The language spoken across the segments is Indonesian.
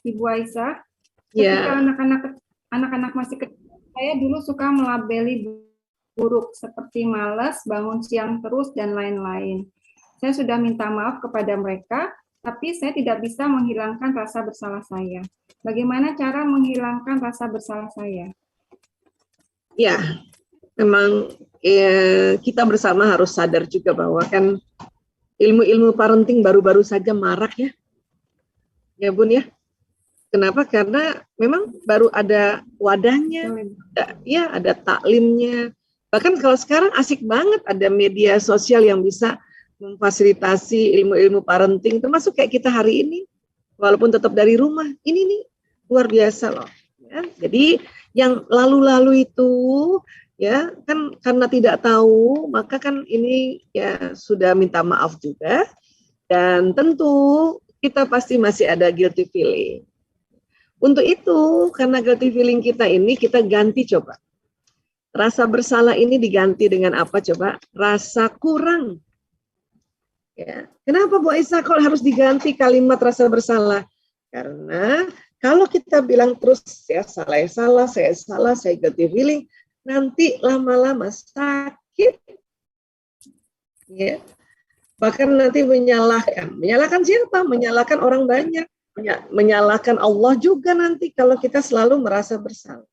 Ibu Aisyah. Ya. Ketika anak-anak masih kecil, saya dulu suka melabeli buruk seperti malas, bangun siang terus, dan lain-lain. Saya sudah minta maaf kepada mereka, tapi saya tidak bisa menghilangkan rasa bersalah saya. Bagaimana cara menghilangkan rasa bersalah saya? Ya, memang kita bersama harus sadar juga bahwa kan ilmu-ilmu parenting baru-baru saja marak ya Bun ya. Kenapa? Karena memang baru ada wadahnya, ada taklimnya. Bahkan kalau sekarang asik banget ada media sosial yang bisa memfasilitasi ilmu-ilmu parenting, termasuk kayak kita hari ini, walaupun tetap dari rumah. Ini nih luar biasa loh. Ya. Jadi yang lalu-lalu itu ya kan karena tidak tahu, maka kan ini ya sudah minta maaf juga. Dan tentu kita pasti masih ada guilty feeling. Untuk itu, karena guilty feeling kita ini, kita ganti coba. Rasa bersalah ini diganti dengan apa coba? Rasa kurang. Ya. Kenapa Bu Aisyah kalau harus diganti kalimat rasa bersalah? Karena kalau kita bilang terus, saya salah, saya guilty feeling, nanti lama-lama sakit. Ya. Bahkan nanti menyalahkan. Menyalahkan siapa? Menyalahkan orang banyak. Menyalahkan Allah juga nanti kalau kita selalu merasa bersalah.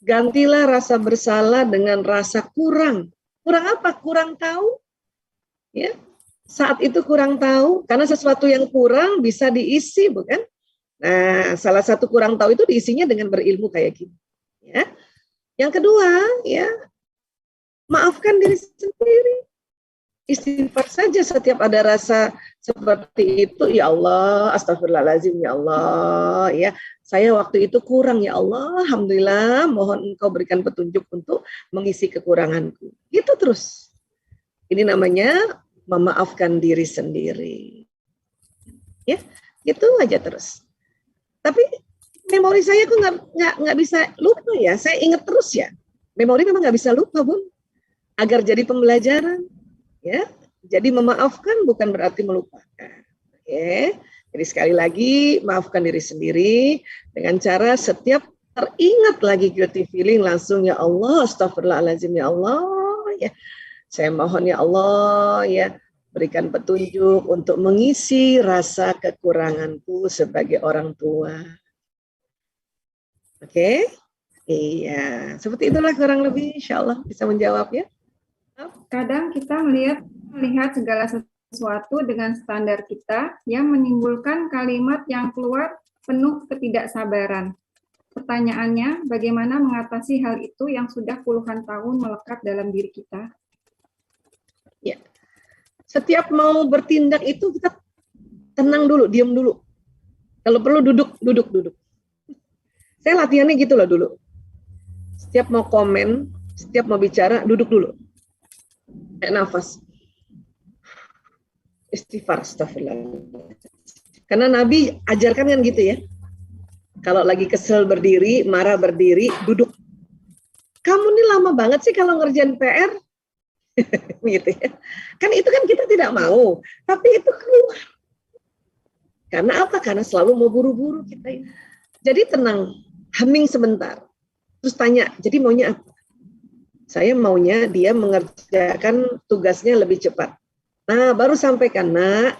Gantilah rasa bersalah dengan rasa kurang. Kurang apa? Kurang tahu. Ya. Saat itu kurang tahu, karena sesuatu yang kurang bisa diisi, bukan? Nah, salah satu kurang tahu itu diisinya dengan berilmu kayak gini. Ya. Yang kedua, ya, maafkan diri sendiri. Istighfar saja setiap ada rasa seperti itu, ya Allah, astagfirullahaladzim, ya Allah, ya saya waktu itu kurang, ya Allah, alhamdulillah, mohon Engkau berikan petunjuk untuk mengisi kekuranganku. Gitu terus. Ini namanya memaafkan diri sendiri. Ya, itu aja terus. Tapi memori saya kok nggak bisa lupa ya. Saya ingat terus ya. Memori memang nggak bisa lupa, Bun. Agar jadi pembelajaran. Ya, jadi memaafkan bukan berarti melupakan. Oke, jadi sekali lagi maafkan diri sendiri dengan cara setiap teringat lagi guilty feeling langsung ya Allah, astagfirullahaladzim ya Allah, ya saya mohon ya Allah ya berikan petunjuk untuk mengisi rasa kekuranganku sebagai orang tua. Oke, iya seperti itulah kurang lebih, insya Allah bisa menjawab ya. Kadang kita melihat segala sesuatu dengan standar kita yang menimbulkan kalimat yang keluar penuh ketidaksabaran. Pertanyaannya, bagaimana mengatasi hal itu yang sudah puluhan tahun melekat dalam diri kita? Ya, setiap mau bertindak itu kita tenang dulu, diam dulu. Kalau perlu duduk. Saya latihannya gitu loh dulu. Setiap mau komen, setiap mau bicara, duduk dulu. Kayak nafas. Istighfar, astagfirullah. Karena Nabi ajarkan kan gitu ya. Kalau lagi kesel berdiri, marah berdiri, duduk. Kamu nih lama banget sih kalau ngerjain PR. Gitu ya. Kan itu kan kita tidak mau, tapi itu keluar. Karena apa? Karena selalu mau buru-buru kita ini. Jadi tenang, hening sebentar. Terus tanya, jadi maunya apa? Saya maunya dia mengerjakan tugasnya lebih cepat. Nah, baru sampaikan, nak,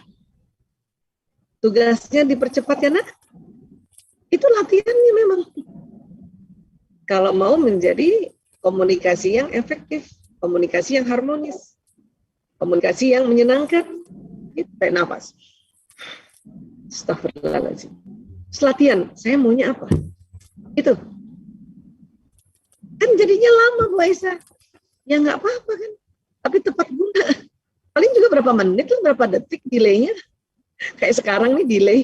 tugasnya dipercepat ya, nak. Itu latihannya memang. Kalau mau menjadi komunikasi yang efektif, komunikasi yang harmonis, komunikasi yang menyenangkan, tarik nafas. Astagfirullahaladzim. Latihan, saya maunya apa? Itu. Kan jadinya lama Bu Aisyah. Ya nggak apa-apa kan. Tapi tepat guna. Paling juga berapa menit lah, berapa detik delaynya. Kayak sekarang nih delay.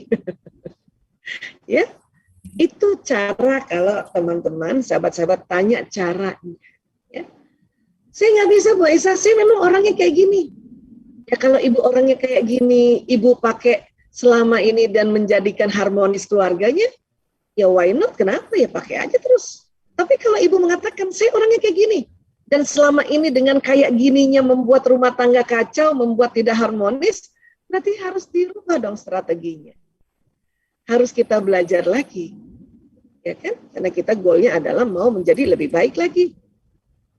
Ya, itu cara kalau teman-teman, sahabat-sahabat tanya caranya. Ya. Saya nggak bisa Bu Aisyah, saya memang orangnya kayak gini. Ya kalau ibu orangnya kayak gini, ibu pakai selama ini dan menjadikan harmonis keluarganya, ya why not? Kenapa ya pakai aja terus. Tapi kalau ibu mengatakan, saya orangnya kayak gini, dan selama ini dengan kayak gininya membuat rumah tangga kacau, membuat tidak harmonis, berarti harus dirubah dong strateginya. harus kita belajar lagi. Ya kan? Karena kita goalnya adalah mau menjadi lebih baik lagi.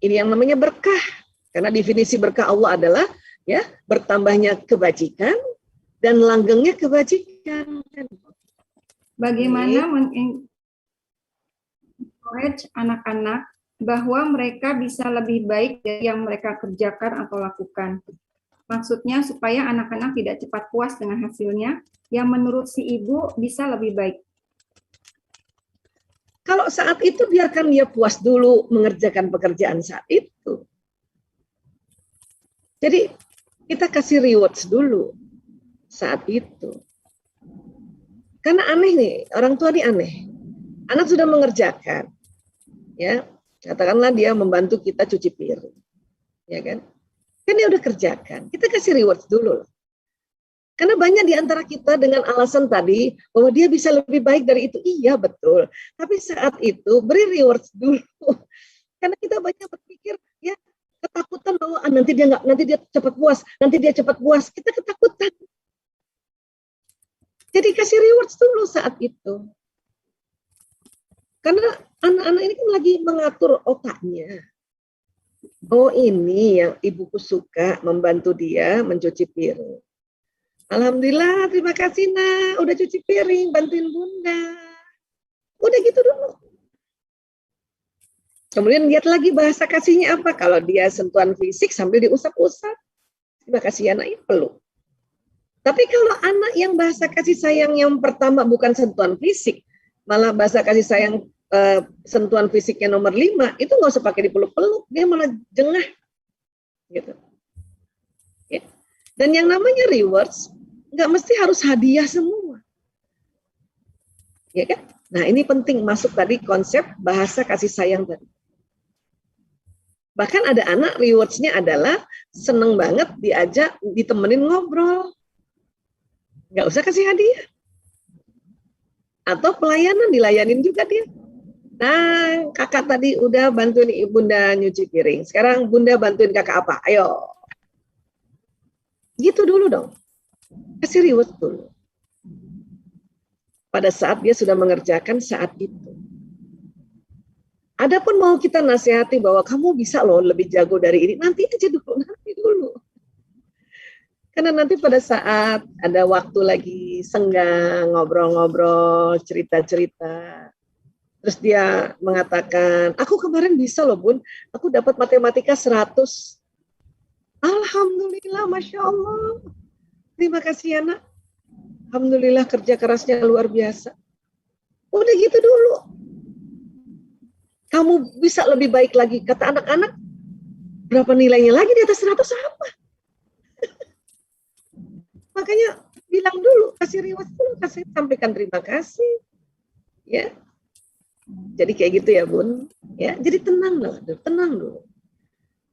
Ini yang namanya berkah. Karena definisi berkah Allah adalah ya bertambahnya kebajikan dan langgengnya kebajikan. Bagaimana men-encourage anak-anak bahwa mereka bisa lebih baik dari yang mereka kerjakan atau lakukan. Maksudnya supaya anak-anak tidak cepat puas dengan hasilnya, yang menurut si ibu bisa lebih baik. Kalau saat itu biarkan dia puas dulu mengerjakan pekerjaan saat itu. Jadi kita kasih rewards dulu saat itu. Karena aneh nih, orang tua ini aneh. Anak sudah mengerjakan, ya katakanlah dia membantu kita cuci piring, ya kan? Kan dia udah kerjakan, kita kasih rewards dulu. Karena banyak di antara kita dengan alasan tadi bahwa dia bisa lebih baik dari itu. Iya betul. Tapi saat itu beri rewards dulu. Karena kita banyak berpikir ya ketakutan bahwa nanti dia cepat puas, nanti dia cepat puas. Kita ketakutan. Jadi kasih rewards dulu saat itu. Karena anak-anak ini kan lagi mengatur otaknya. Oh ini yang ibuku suka membantu dia mencuci piring. Alhamdulillah, terima kasih nak, udah cuci piring, bantuin bunda. Udah gitu dulu. Kemudian lihat lagi bahasa kasihnya apa. Kalau dia sentuhan fisik sambil diusap-usap. Terima kasih anak, ya peluk. Tapi kalau anak yang bahasa kasih sayang yang pertama bukan sentuhan fisik, malah bahasa kasih sayang sentuhan fisiknya nomor 5, itu nggak usah pakai dipeluk-peluk, dia malah jengah. Gitu. Ya. Dan yang namanya rewards, nggak mesti harus hadiah semua. Ya kan? Nah ini penting masuk tadi konsep bahasa kasih sayang tadi. Bahkan ada anak rewards-nya adalah seneng banget diajak, ditemenin ngobrol. Nggak usah kasih hadiah. Atau pelayanan, dilayanin juga dia. Nah kakak tadi udah bantuin bunda nyuci piring. Sekarang bunda bantuin kakak apa? Ayo. Gitu dulu dong. Kasih reward dulu. Pada saat dia sudah mengerjakan saat itu. Adapun mau kita nasihati bahwa kamu bisa loh lebih jago dari ini, nanti aja dulu, nanti dulu. Karena nanti pada saat ada waktu lagi senggang, ngobrol-ngobrol, cerita-cerita. Terus dia mengatakan, aku kemarin bisa loh bun, aku dapat matematika 100. Alhamdulillah, Masya Allah. Terima kasih anak. Alhamdulillah kerja kerasnya luar biasa. Udah gitu dulu. Kamu bisa lebih baik lagi. Kata anak-anak, berapa nilainya lagi di atas 100 apa? Makanya bilang dulu, kasih reward dulu, kasih sampaikan terima kasih. Ya. Jadi kayak gitu ya bun. Ya, jadi tenang dulu.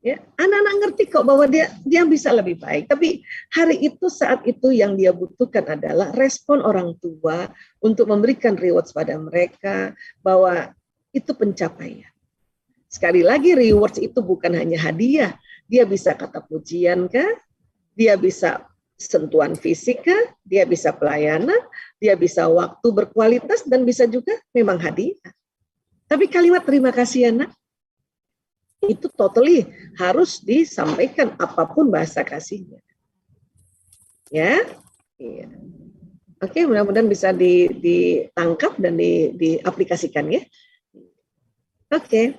Ya, anak-anak ngerti kok bahwa dia bisa lebih baik. Tapi hari itu saat itu yang dia butuhkan adalah respon orang tua untuk memberikan rewards pada mereka bahwa itu pencapaian. Sekali lagi rewards itu bukan hanya hadiah. Dia bisa kata pujian kah? Dia bisa sentuhan fisik kah? Dia bisa pelayanan, dia bisa waktu berkualitas dan bisa juga memang hadiah. Tapi kalimat terima kasih anak itu totally harus disampaikan apapun bahasa kasihnya. Ya. Iya. Oke, mudah-mudahan bisa ditangkap dan diaplikasikan ya. Oke.